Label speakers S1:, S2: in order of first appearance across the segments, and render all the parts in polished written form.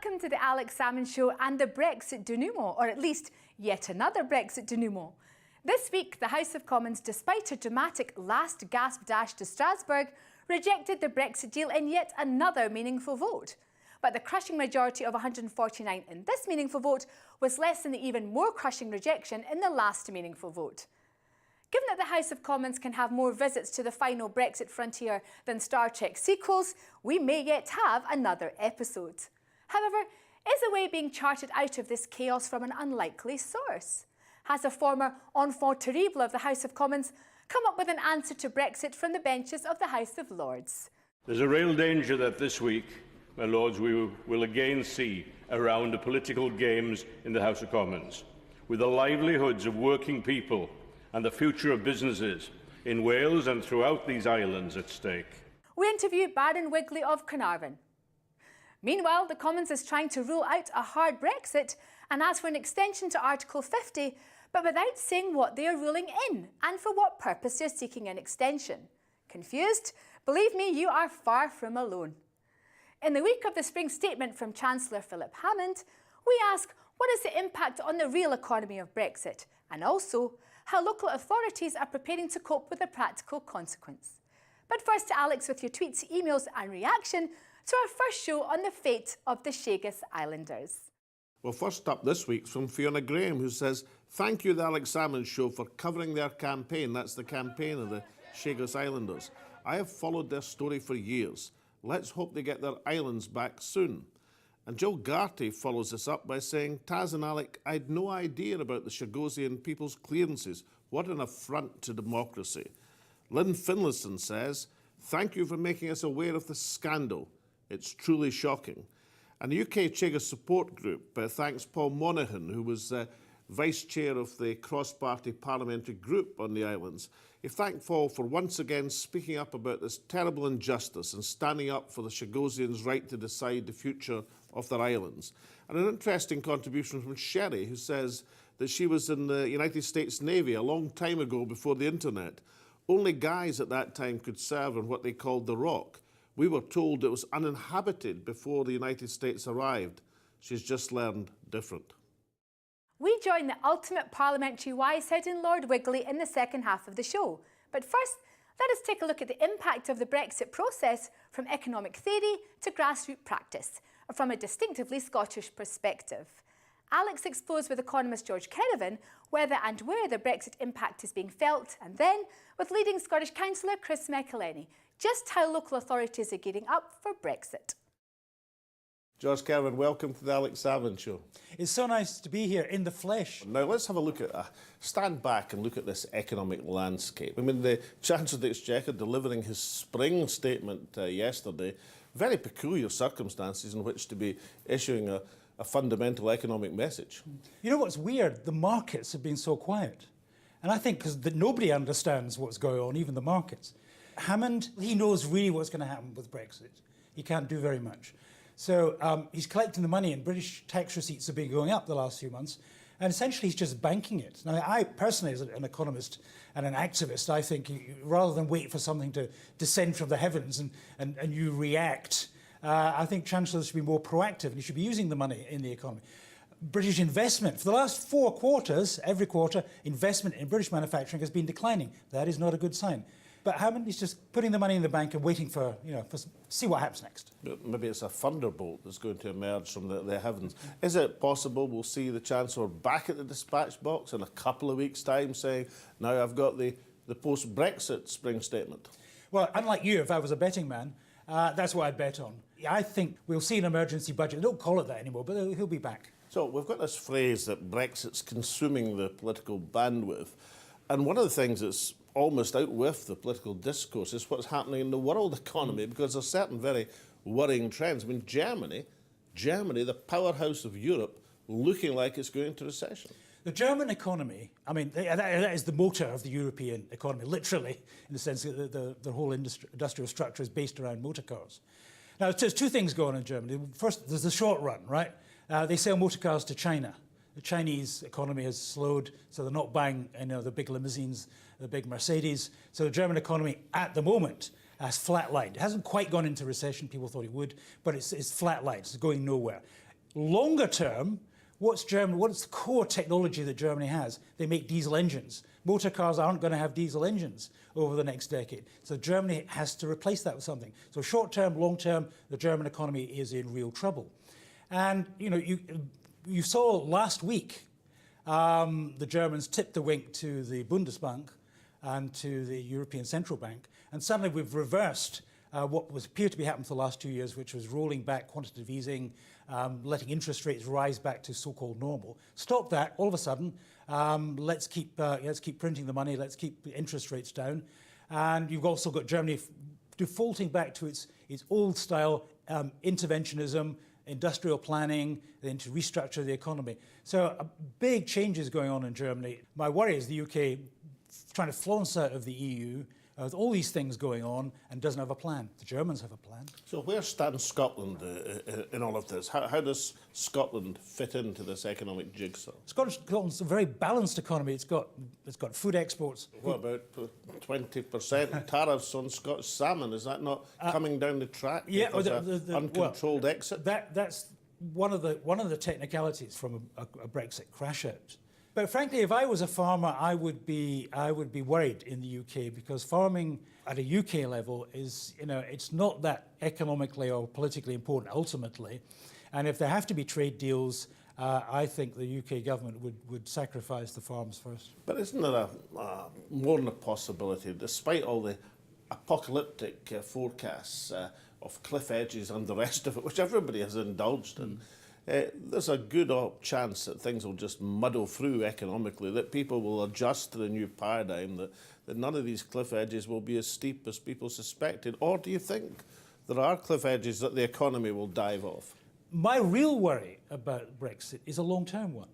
S1: Welcome to the Alex Salmond Show and the Brexit denouement, or at least yet another Brexit denouement. This week, the House of Commons, despite a dramatic last-gasp dash to Strasbourg, rejected the Brexit deal in yet another meaningful vote. But the crushing majority of 149 in this meaningful vote was less than the even more crushing rejection in the last meaningful vote. Given that the House of Commons can have more visits to the final Brexit frontier than Star Trek sequels, we may yet have another episode. However, is a way being charted out of this chaos from an unlikely source? Has a former enfant terrible of the House of Commons come up with an answer to Brexit from the benches of the House of Lords?
S2: There's a real danger that this week, my Lords, we will again see a round of political games in the House of Commons, with the livelihoods of working people and the future of businesses in Wales and throughout these islands at stake.
S1: We interview Baron Wigley of Carnarvon. Meanwhile, the Commons is trying to rule out a hard Brexit and ask for an extension to Article 50, but without saying what they are ruling in and for what purpose they're seeking an extension. Confused? Believe me, you are far from alone. In the week of the spring statement from Chancellor Philip Hammond, we ask what is the impact on the real economy of Brexit, and also how local authorities are preparing to cope with the practical consequence. But first to Alex with your tweets, emails and reaction to our first show on the fate of the Chagos Islanders.
S3: Well, first up this week's from Fiona Graham, who says, "Thank you, the Alex Salmond Show, for covering their campaign." That's the campaign of the Chagos Islanders. "I have followed their story for years. Let's hope they get their islands back soon." And Jill Garty follows this up by saying, "Taz and Alec, I had no idea about the Chagosian people's clearances. What an affront to democracy." Lynn Finlayson says, "Thank you for making us aware of the scandal. It's truly shocking." And the UK Chagos support group thanks Paul Monaghan, who was vice chair of the cross-party parliamentary group on the islands. He thanked Paul for once again speaking up about this terrible injustice and standing up for the Chagosians' right to decide the future of their islands. And an interesting contribution from Sherry, who says that she was in the United States Navy a long time ago before the internet. Only guys at that time could serve on what they called the Rock. We were told it was uninhabited before the United States arrived. She's just learned different.
S1: We join the ultimate parliamentary wisehead in Lord Wigley in the second half of the show. But first, let us take a look at the impact of the Brexit process from economic theory to grassroots practice, or from a distinctively Scottish perspective. Alex explores with economist George Caravan whether and where the Brexit impact is being felt, and then, with leading Scottish councillor Chris McElhenney, just how local authorities are gearing up for Brexit.
S3: George Caravan, welcome to the Alex Salmond Show.
S4: It's so nice to be here in the flesh.
S3: Now let's have a look at, stand back and look at this economic landscape. I mean, the Chancellor of the Exchequer delivering his spring statement yesterday, very peculiar circumstances in which to be issuing a fundamental economic message.
S4: You know what's weird? The markets have been so quiet. And I think because nobody understands what's going on, even the markets. Hammond, he knows really what's going to happen with Brexit. He can't do very much. So he's collecting the money, and British tax receipts have been going up the last few months, and essentially he's just banking it. Now, I personally, as an economist and an activist, I think rather than wait for something to descend from the heavens and you react, I think chancellors should be more proactive, and he should be using the money in the economy. British investment, for the last 4 quarters, every quarter, investment in British manufacturing has been declining. That is not a good sign. But Hammond is just putting the money in the bank and waiting for, see what happens next.
S3: Maybe it's a thunderbolt that's going to emerge from the heavens. Is it possible we'll see the Chancellor back at the dispatch box in a couple of weeks' time saying, now I've got the post-Brexit spring statement?
S4: Well, unlike you, if I was a betting man, that's what I'd bet on. I think we'll see an emergency budget. They don't call it that anymore, but he'll be back.
S3: So we've got this phrase that Brexit's consuming the political bandwidth. And one of the things that's almost out with the political discourse is what's happening in the world economy, because there's certain very worrying trends. I mean, Germany, the powerhouse of Europe, looking like it's going into recession.
S4: The German economy, I mean, that is the motor of the European economy, literally, in the sense that the whole industrial structure is based around motor cars. Now, there's 2 things going on in Germany. First, there's the short run, right? They sell motor cars to China. The Chinese economy has slowed, so they're not buying the big limousines, the big Mercedes. So the German economy at the moment has flatlined. It hasn't quite gone into recession, people thought it would, but it's flatlined, it's going nowhere. Longer term, what's the core technology that Germany has? They make diesel engines. Motor cars aren't going to have diesel engines over the next decade. So Germany has to replace that with something. So short term, long term, the German economy is in real trouble. And you saw last week the Germans tipped the wink to the Bundesbank and to the European Central Bank. And suddenly we've reversed what appeared to be happening for the last 2 years, which was rolling back quantitative easing, letting interest rates rise back to so-called normal. Stop that. All of a sudden, let's keep printing the money. Let's keep interest rates down. And you've also got Germany defaulting back to its old-style interventionism, industrial planning, then to restructure the economy. So big changes going on in Germany. My worry is the UK trying to flounce out of the EU with all these things going on and doesn't have a plan. The Germans have a plan.
S3: So where stands Scotland in all of this? How does Scotland fit into this economic jigsaw?
S4: Scotland's a very balanced economy. It's got food exports.
S3: What about 20% tariffs on Scottish salmon? Is that not coming down the track because of uncontrolled exit?
S4: That's one of the technicalities from a Brexit crash out. But frankly, if I was a farmer, I would be worried in the UK, because farming at a UK level is, it's not that economically or politically important ultimately. And if there have to be trade deals, I think the UK government would sacrifice the farms first.
S3: But isn't there more than a possibility, despite all the apocalyptic forecasts of cliff edges and the rest of it, which everybody has indulged in, there's a good chance that things will just muddle through economically, that people will adjust to the new paradigm, that none of these cliff edges will be as steep as people suspected? Or do you think there are cliff edges that the economy will dive off?
S4: My real worry about Brexit is a long-term one.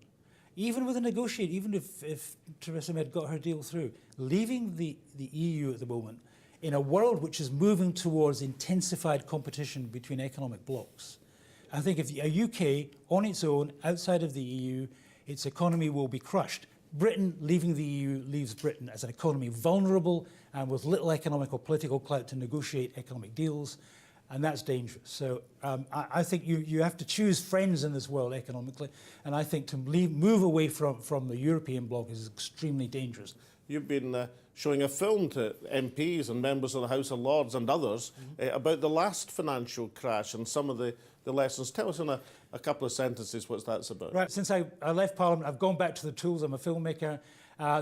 S4: Even with a negotiation, even if Theresa May got her deal through, leaving the EU at the moment in a world which is moving towards intensified competition between economic blocs, I think if a UK on its own, outside of the EU, its economy will be crushed. Britain leaving the EU leaves Britain as an economy vulnerable and with little economic or political clout to negotiate economic deals, and that's dangerous. So I think you have to choose friends in this world economically, and I think to move away from the European bloc is extremely dangerous.
S3: You've been showing a film to MPs and members of the House of Lords and others about the last financial crash and some of the lessons. Tell us in a couple of sentences what that's about.
S4: Right. Since I left Parliament, I've gone back to the tools. I'm a filmmaker.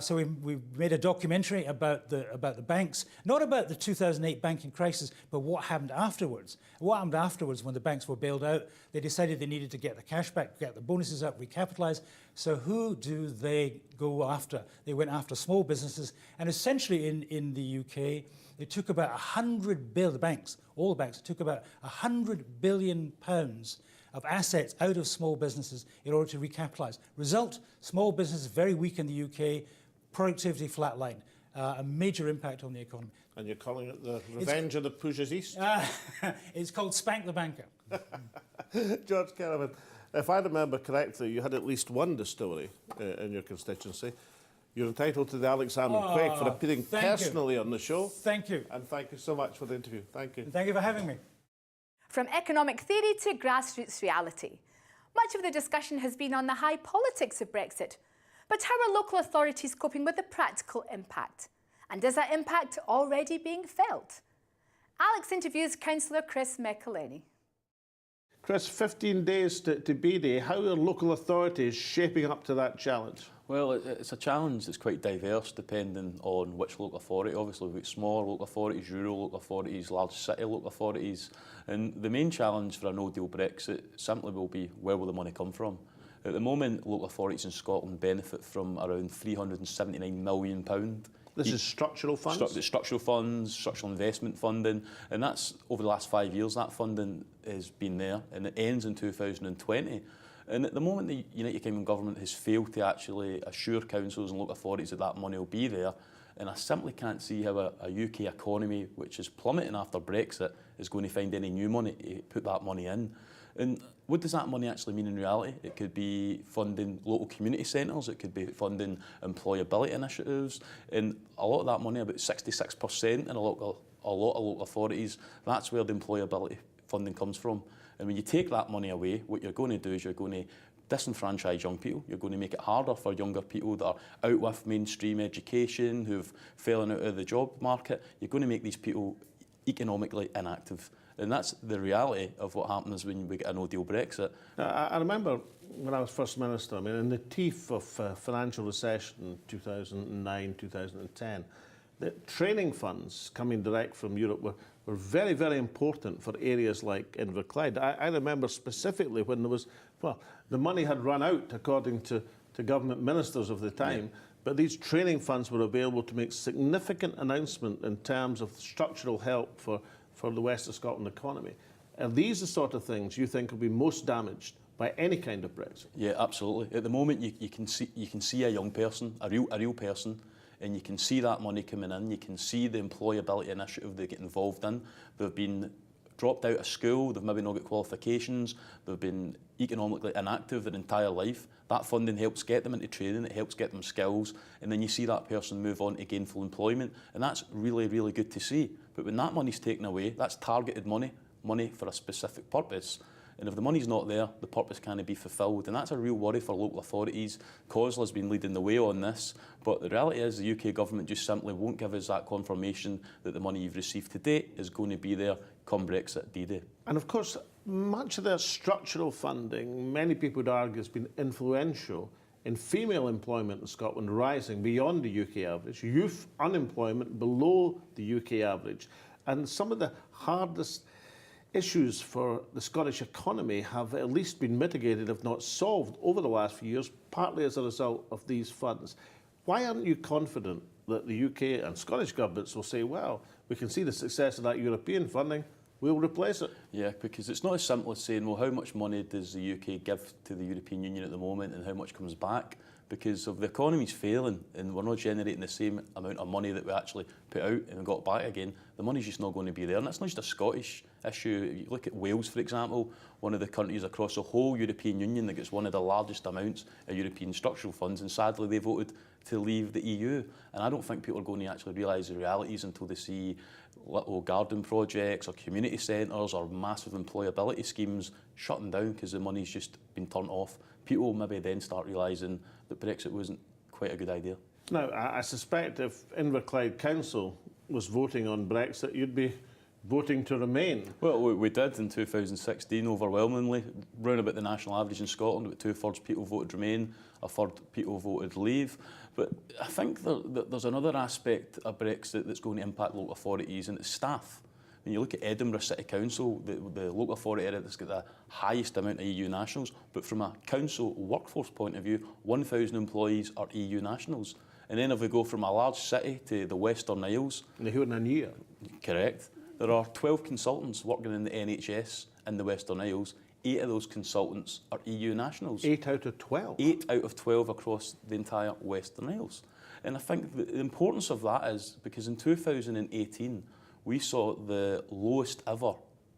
S4: So we made a documentary about the banks, not about the 2008 banking crisis, but what happened afterwards. What happened afterwards when the banks were bailed out? They decided they needed to get the cash back, get the bonuses up, recapitalise. So who do they go after? They went after small businesses, and essentially in the UK, it took about 100 billion. The banks, all the banks, took about 100 billion pounds of assets out of small businesses in order to recapitalise. Result, small businesses very weak in the UK, productivity flatline, a major impact on the economy.
S3: And you're calling it the revenge of the pushes east?
S4: It's called Spank the Banker.
S3: George Caravan, if I remember correctly, you had at least one distillery in your constituency. You're entitled to the Alex Salmond Quake for appearing personally on the show.
S4: Thank you.
S3: And thank you so much for the interview. Thank you.
S4: And thank you for having me.
S1: From economic theory to grassroots reality, much of the discussion has been on the high politics of Brexit. But how are local authorities coping with the practical impact? And is that impact already being felt? Alex interviews Councillor Chris McElhenny.
S3: Chris, 15 days to B-Day. How are local authorities shaping up to that challenge?
S5: Well, it's a challenge that's quite diverse depending on which local authority. Obviously, we've got small local authorities, rural local authorities, large city local authorities. And the main challenge for a no-deal Brexit simply will be, where will the money come from? At the moment, local authorities in Scotland benefit from around £379 million.
S3: This is structural funds?
S5: Structural funds, structural investment funding, and that's over the last 5 years that funding has been there, and it ends in 2020. And at the moment, the United Kingdom government has failed to actually assure councils and local authorities that that money will be there. And I simply can't see how a UK economy, which is plummeting after Brexit, is going to find any new money to put that money in. And what does that money actually mean in reality? It could be funding local community centres, it could be funding employability initiatives, and a lot of that money, about 66% in a lot of local authorities, that's where the employability funding comes from. And when you take that money away, what you're going to do is you're going to disenfranchise young people. You're going to make it harder for younger people that are out with mainstream education, who've fallen out of the job market. You're going to make these people economically inactive. And that's the reality of what happens when we get a no-deal Brexit.
S3: I remember when I was First Minister, I mean, in the teeth of financial recession in 2009, 2010, the training funds coming direct from Europe were very, very important for areas like Inverclyde. I remember specifically when there was, well, the money had run out, according to government ministers of the time, but these training funds were available to make significant announcement in terms of structural help for the West of Scotland economy. Are these the sort of things you think will be most damaged by any kind of Brexit?
S5: Yeah, absolutely. At the moment, you can see a young person, a real person, and you can see that money coming in. You can see the employability initiative they get involved in. They've been dropped out of school, they've maybe not got qualifications, they've been economically inactive their entire life. That funding helps get them into training, it helps get them skills, and then you see that person move on to gainful employment, and that's really, really good to see. But when that money's taken away, that's targeted money for a specific purpose. And if the money's not there, the purpose can't be fulfilled. And that's a real worry for local authorities. COSLA's been leading the way on this, but the reality is the UK government just simply won't give us that confirmation that the money you've received to date is going to be there come Brexit D-Day.
S3: And of course, much of their structural funding, many people would argue, has been influential in female employment in Scotland rising beyond the UK average, youth unemployment below the UK average, and some of the hardest issues for the Scottish economy have at least been mitigated, if not solved, over the last few years, partly as a result of these funds. Why aren't you confident that the UK and Scottish governments will say, well, we can see the success of that European funding, we'll replace it?
S5: Yeah, because it's not as simple as saying, well, how much money does the UK give to the European Union at the moment and how much comes back? Because if the economy's failing and we're not generating the same amount of money that we actually put out and we got back again, the money's just not going to be there. And that's not just a Scottish issue. You look at Wales, for example, one of the countries across the whole European Union that gets one of the largest amounts of European structural funds, and sadly they voted to leave the EU. And I don't think people are going to actually realise the realities until they see little garden projects or community centres or massive employability schemes shutting down because the money's just been turned off. People maybe then start realising that Brexit wasn't quite a good idea.
S3: Now, I suspect if Inverclyde Council was voting on Brexit, you'd be voting to remain.
S5: Well, we did in 2016 overwhelmingly, round about the national average in Scotland, about 2/3 people voted remain, 1/3 people voted leave. But I think there's another aspect of Brexit that's going to impact local authorities, and it's staff. When you look at Edinburgh City Council, the local authority area that's got the highest amount of EU nationals, but from a council workforce point of view, 1,000 employees are EU nationals. And then if we go from a large city to the Western Isles... Correct. There are 12 consultants working in the NHS in the Western Isles. 8 of those consultants are EU nationals.
S3: 8 out of 12?
S5: 8 out of 12 across the entire Western Isles. And I think the importance of that is because in 2018, we saw the lowest ever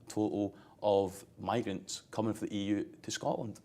S5: total of migrants coming from the EU to Scotland.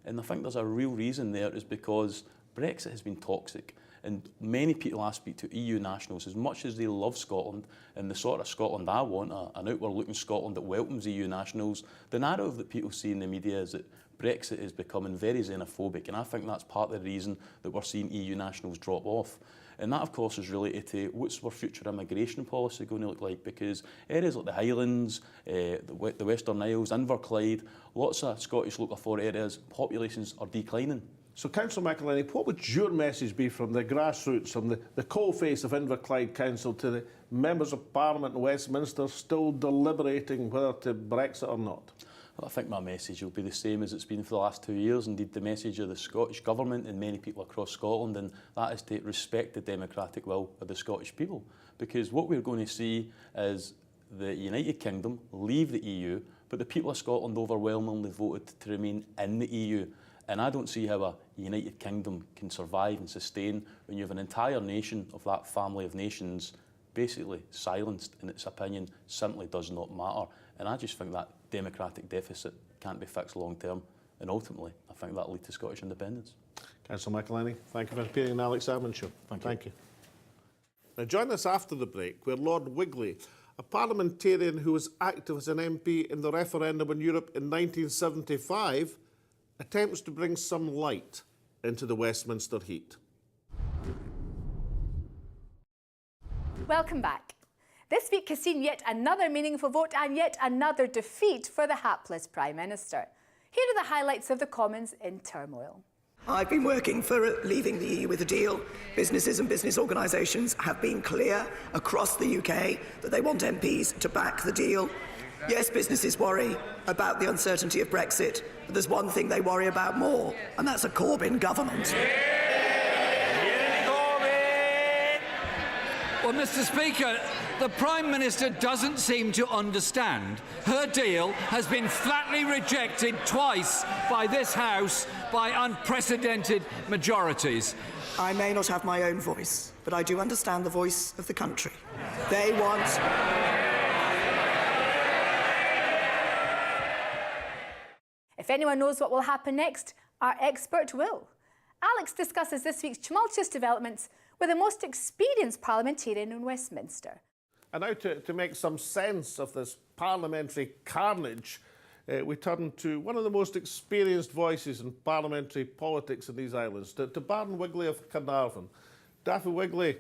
S5: And I think there's a real reason there is because Brexit has been toxic. And many people I speak to, EU nationals, as much as they love Scotland and the sort of Scotland I want, an outward-looking Scotland that welcomes EU nationals, the narrative that people see in the media is that Brexit is becoming very xenophobic, and I think that's part of the reason that we're seeing EU nationals drop off. And that, of course, is related to what's our future immigration policy going to look like, because areas like the Highlands, the Western Isles, Inverclyde, lots of Scottish local authority areas, populations are declining.
S3: So, Councillor McElhinney, what would your message be from the grassroots, from the coalface of Inverclyde Council to the members of Parliament in Westminster still deliberating whether to Brexit or not?
S5: Well, I think my message will be the same as it's been for the last 2 years, indeed the message of the Scottish Government and many people across Scotland, and that is to respect the democratic will of the Scottish people. Because what we're going to see is the United Kingdom leave the EU, but the people of Scotland overwhelmingly voted to remain in the EU. And I don't see how a United Kingdom can survive and sustain when you have an entire nation of that family of nations basically silenced and its opinion simply does not matter. And I just think that democratic deficit can't be fixed long term, and ultimately I think that will lead to Scottish independence.
S3: Councillor McElhinney, thank you for appearing on the Alex Salmond Show. Thank you. Now join us after the break where Lord Wigley, A parliamentarian who was active as an MP in the referendum in Europe in 1975 attempts to bring some light into the Westminster heat.
S1: Welcome back. This week has seen yet another meaningful vote and yet another defeat for the hapless Prime Minister. Here are the highlights of the Commons in turmoil.
S6: I've been working for leaving the EU with a deal. Businesses and business organisations have been clear across the UK that they want MPs to back the deal. Yes, businesses worry about the uncertainty of Brexit, but there's one thing they worry about more, and that's a Corbyn government.
S7: Well, Mr. Speaker, the Prime Minister doesn't seem to understand. Her deal has been flatly rejected twice by this House by unprecedented majorities.
S6: I may not have my own voice, but I do understand the voice of the country. They want...
S1: If anyone knows what will happen next, our expert will. Alex discusses this week's tumultuous developments with the most experienced parliamentarian in Westminster.
S3: And now to make some sense of this parliamentary carnage, we turn to one of the most experienced voices in parliamentary politics in these islands, to Baron Wigley of Carnarvon. Daffy Wigley,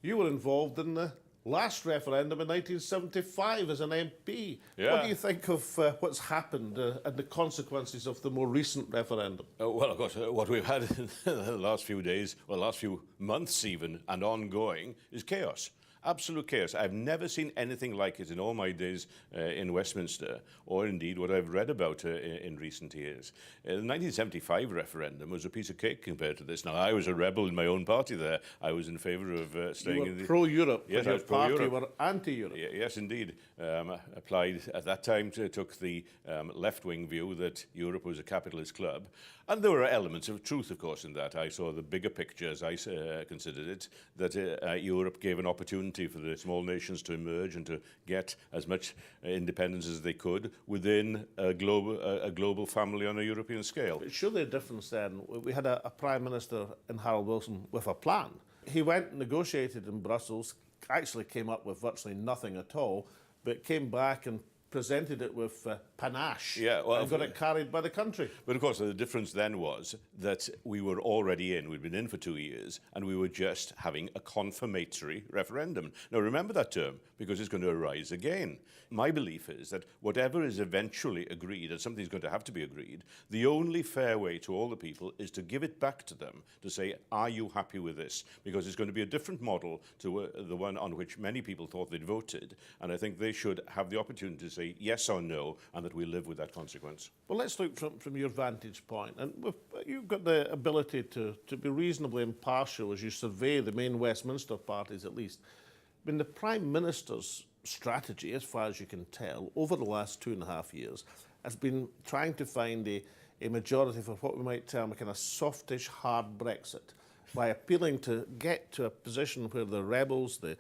S3: you were involved in the last referendum in 1975 as an MP.
S2: Yeah.
S3: What do you think of what's happened and the consequences of the more recent referendum?
S2: Well, of course, what we've had in the last few days, well, last few months even, and ongoing, is chaos. Absolute chaos. I've never seen anything like it in all my days in Westminster, or indeed what I've read about in recent years. The 1975 referendum was a piece of cake compared to this. Now, I was a rebel in my own party there. I was in favour of staying in the...
S3: pro-Europe,
S2: yes,
S3: but
S2: I was
S3: your party
S2: pro-Europe.
S3: were anti-Europe.
S2: Yes, indeed. Applied at that time, took the left-wing view that Europe was a capitalist club. And there were elements of truth, of course, in that. I saw the bigger picture, as I considered it, that Europe gave an opportunity for the small nations to emerge and to get as much independence as they could within a global family on a European scale.
S3: But surely the difference then, we had a Prime Minister in Harold Wilson with a plan. He went and negotiated in Brussels, actually came up with virtually nothing at all, but came back and presented it with panache and got it carried by the country.
S2: But of course, the difference then was that we were already in, we'd been in for 2 years, and we were just having a confirmatory referendum. Now, remember that term, because it's going to arise again. My belief is that whatever is eventually agreed, and something's going to have to be agreed, the only fair way to all the people is to give it back to them, to say, are you happy with this? Because it's going to be a different model to the one on which many people thought they'd voted, and I think they should have the opportunity to say yes or no, and that we live with that consequence.
S3: Well, let's look from your vantage point. And you've got the ability to be reasonably impartial as you survey the main Westminster parties, at least. I mean, the Prime Minister's strategy, as far as you can tell, over the last 2.5 years, has been trying to find a majority for what we might term a kind of softish, hard Brexit, by appealing to get to a position where the rebels, the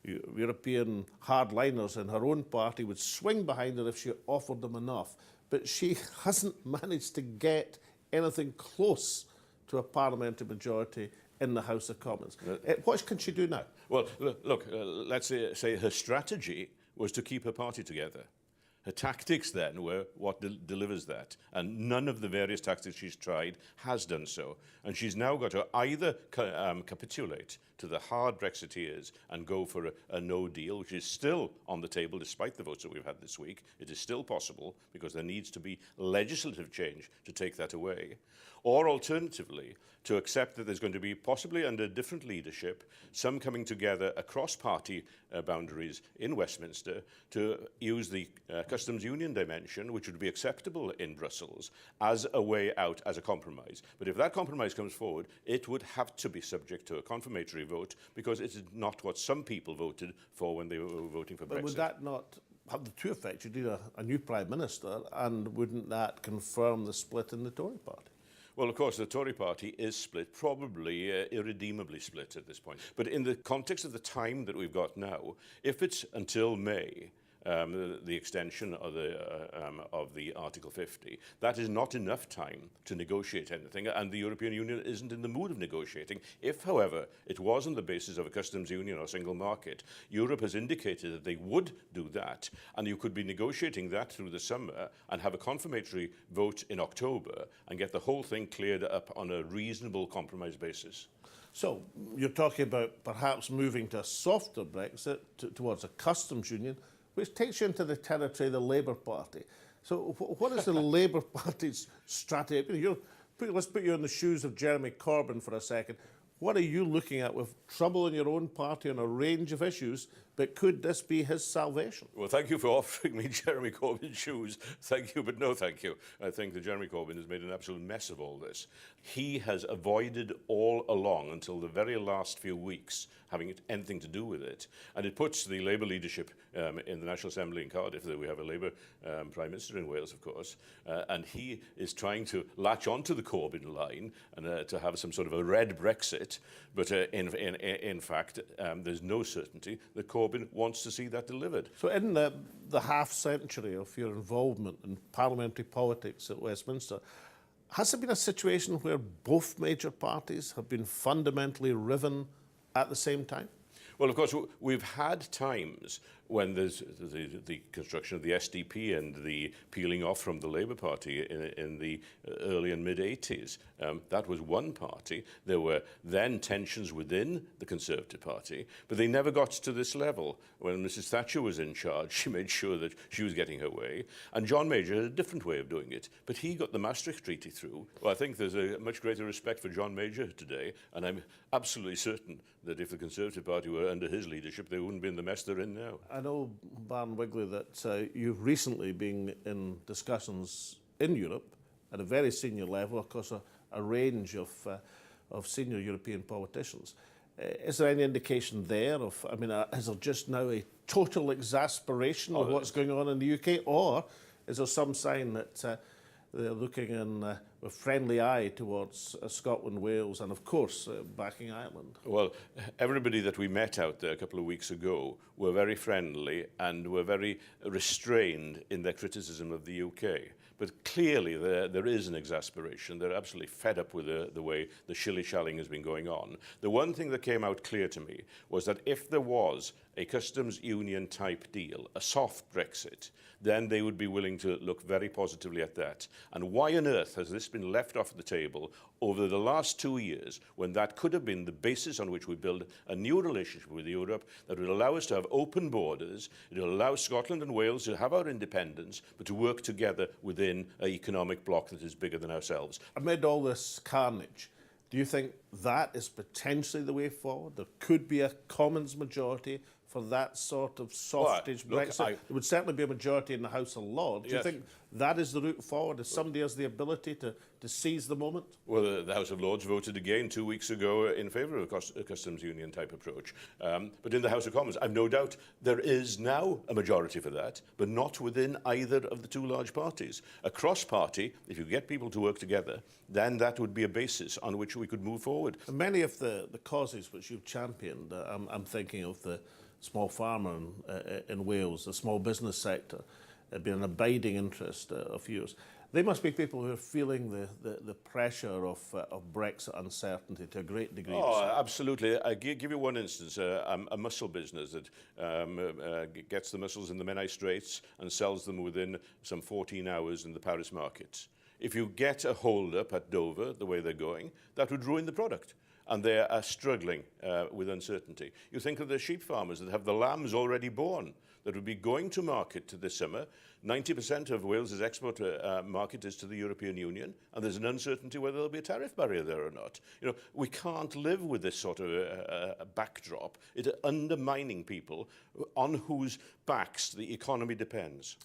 S3: European hardliners in her own party would swing behind her if she offered them enough. But she hasn't managed to get anything close to a parliamentary majority in the House of Commons. What can she do now?
S2: Well, look, let's say her strategy was to keep her party together. Her tactics then were what delivers that. And none of the various tactics she's tried has done so. And she's now got to either capitulate to the hard Brexiteers and go for a no deal, which is still on the table despite the votes that we've had this week. It is still possible because there needs to be legislative change to take that away. Or alternatively, to accept that there's going to be, possibly under different leadership, some coming together across party boundaries in Westminster to use the customs union dimension, which would be acceptable in Brussels, as a way out, as a compromise. But if that compromise comes forward, it would have to be subject to a confirmatory vote, because it is not what some people voted for when they were voting for Brexit.
S3: But would that not have the two effects? You'd need a new Prime Minister, and wouldn't that confirm the split in the Tory party?
S2: Well, of course, the Tory party is split, probably irredeemably split at this point. But in the context of the time that we've got now, if it's until May, the extension of the Article 50. That is not enough time to negotiate anything, and the European Union isn't in the mood of negotiating. If, however, it was on the basis of a customs union or single market, Europe has indicated that they would do that, and you could be negotiating that through the summer and have a confirmatory vote in October and get the whole thing cleared up on a reasonable compromise basis.
S3: So you're talking about perhaps moving to a softer Brexit towards a customs union, which takes you into the territory of the Labour Party. So what is the Labour Party's strategy? Let's put you in the shoes of Jeremy Corbyn for a second. What are you looking at with trouble in your own party on a range of issues, but could this be his salvation?
S2: Well, thank you for offering me Jeremy Corbyn's shoes. Thank you, but no thank you. I think that Jeremy Corbyn has made an absolute mess of all this. He has avoided all along, until the very last few weeks, having anything to do with it. And it puts the Labour leadership in the National Assembly in Cardiff, we have a Labour Prime Minister in Wales, of course, and he is trying to latch onto the Corbyn line and to have some sort of a red Brexit. But in fact, there's no certainty that Corbyn wants to see that delivered.
S3: So in the half-century of your involvement in parliamentary politics at Westminster, has there been a situation where both major parties have been fundamentally riven at the same time?
S2: Well, of course, we've had times when there's the construction of the SDP and the peeling off from the Labour Party in the early and mid-80s. That was one party. There were then tensions within the Conservative Party, but they never got to this level. When Mrs Thatcher was in charge, she made sure that she was getting her way, and John Major had a different way of doing it, but he got the Maastricht Treaty through. Well, I think there's a much greater respect for John Major today, and I'm absolutely certain that if the Conservative Party were under his leadership, they wouldn't be in the mess they're in now.
S3: I know, Baron Wigley, that you've recently been in discussions in Europe at a very senior level, across a range of senior European politicians. Is there any indication there of, is there just now a total exasperation of what's going on in the UK, or is there some sign that they're looking in with friendly eye towards Scotland, Wales, and of course backing Ireland?
S2: Well, everybody that we met out there a couple of weeks ago were very friendly and were very restrained in their criticism of the UK. But clearly there is an exasperation. They're absolutely fed up with the way the shilly-shallying has been going on. The one thing that came out clear to me was that if there was a customs union type deal, a soft Brexit, then they would be willing to look very positively at that. And why on earth has this been left off the table over the last 2 years, when that could have been the basis on which we build a new relationship with Europe that would allow us to have open borders, it will allow Scotland and Wales to have our independence, but to work together within an economic bloc that is bigger than ourselves.
S3: Amid all this carnage, do you think that is potentially the way forward? There could be a Commons majority for that sort of softish Brexit? There would certainly be a majority in the House of Lords. Do you think that is the route forward, if somebody has the ability to seize the moment?
S2: Well, the House of Lords voted again 2 weeks ago in favour of a customs union type approach. But in the House of Commons, I've no doubt there is now a majority for that, but not within either of the two large parties. Across party, if you get people to work together, then that would be a basis on which we could move forward.
S3: Many of the causes which you've championed, I'm thinking of the small farmer in Wales, the small business sector, been an abiding interest of yours. They must be people who are feeling the pressure of Brexit uncertainty to a great degree.
S2: Oh, absolutely. I give you one instance, a mussel business that gets the mussels in the Menai Straits and sells them within some 14 hours in the Paris markets. If you get a hold-up at Dover, the way they're going, that would ruin the product. And they are struggling with uncertainty. You think of the sheep farmers that have the lambs already born that would be going to market this summer. 90% of Wales's export market is to the European Union, and there's an uncertainty whether there'll be a tariff barrier there or not. You know, we can't live with this sort of a backdrop. It's undermining people on whose backs the economy depends.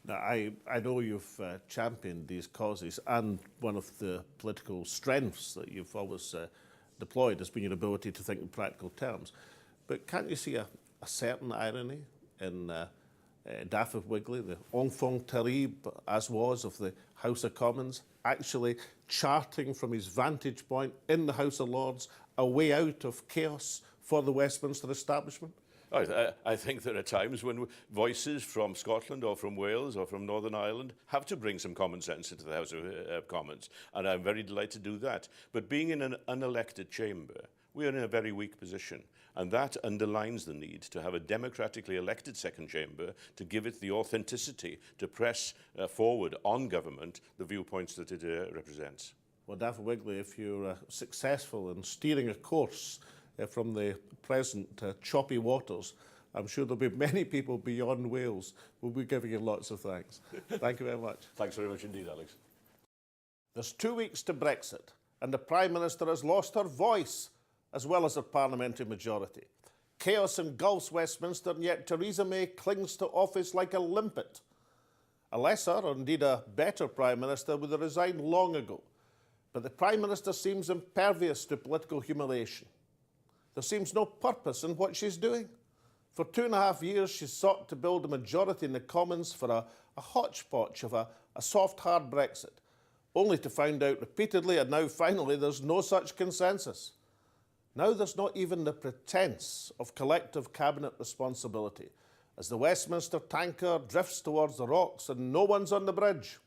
S3: Now, I know you've championed these causes, and one of the political strengths that you've always deployed has been your ability to think in practical terms. But can't you see a certain irony in Daffy Wigley, the enfant terrible, as was, of the House of Commons, actually charting from his vantage point in the House of Lords a way out of chaos for the Westminster establishment?
S2: I think there are times when voices from Scotland or from Wales or from Northern Ireland have to bring some common sense into the House of Commons, and I'm very delighted to do that. But being in an unelected chamber, we are in a very weak position, and that underlines the need to have a democratically elected second chamber to give it the authenticity to press forward on government the viewpoints that it represents.
S3: Well, Daffy Wigley, if you're successful in steering a course from the present choppy waters, I'm sure there'll be many people beyond Wales who will be giving you lots of thanks. Thank you very much.
S2: Thanks very much indeed, Alex.
S3: There's 2 weeks to Brexit, and the Prime Minister has lost her voice as well as her parliamentary majority. Chaos engulfs Westminster, and yet Theresa May clings to office like a limpet. A lesser, or indeed a better Prime Minister would have resigned long ago, but the Prime Minister seems impervious to political humiliation. There seems no purpose in what she's doing. For 2.5 years, she's sought to build a majority in the Commons for a hodgepodge of a soft, hard Brexit, only to find out repeatedly, and now finally, there's no such consensus. Now there's not even the pretence of collective cabinet responsibility, as the Westminster tanker drifts towards the rocks and no one's on the bridge.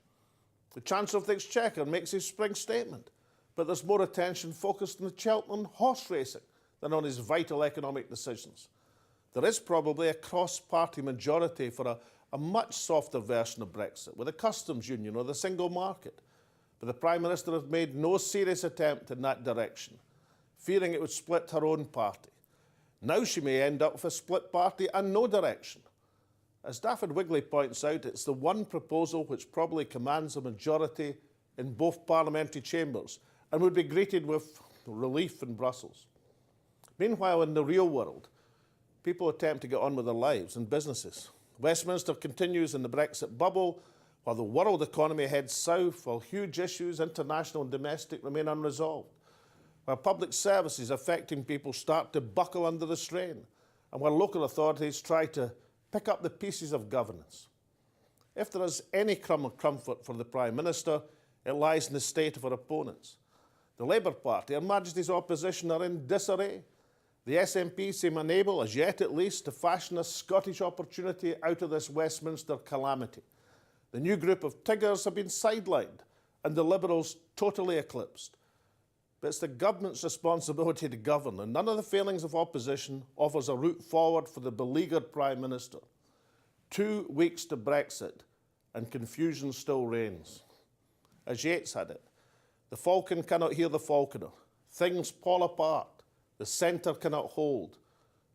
S3: The Chancellor of the Exchequer makes his spring statement, but there's more attention focused on the Cheltenham horse racing than on his vital economic decisions. There is probably a cross-party majority for a much softer version of Brexit, with a customs union or the single market. But the Prime Minister has made no serious attempt in that direction, fearing it would split her own party. Now she may end up with a split party and no direction. As Daffy Wigley points out, it's the one proposal which probably commands a majority in both parliamentary chambers and would be greeted with relief in Brussels. Meanwhile, in the real world, people attempt to get on with their lives and businesses. Westminster continues in the Brexit bubble, while the world economy heads south, while huge issues, international and domestic, remain unresolved, while public services affecting people start to buckle under the strain, and while local authorities try to pick up the pieces of governance. If there is any crumb of comfort for the Prime Minister, it lies in the state of her opponents. The Labour Party, Her Majesty's opposition, are in disarray. The SNP seem unable, as yet at least, to fashion a Scottish opportunity out of this Westminster calamity. The new group of Tiggers have been sidelined and the Liberals totally eclipsed. But it's the government's responsibility to govern, and none of the failings of opposition offers a route forward for the beleaguered Prime Minister. 2 weeks to Brexit, and confusion still reigns. As Yeats had it, the falcon cannot hear the falconer. Things fall apart. The centre cannot hold.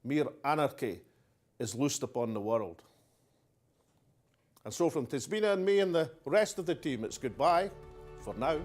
S3: Mere anarchy is loosed upon the world. And so from Tismina and me and the rest of the team, it's goodbye for now.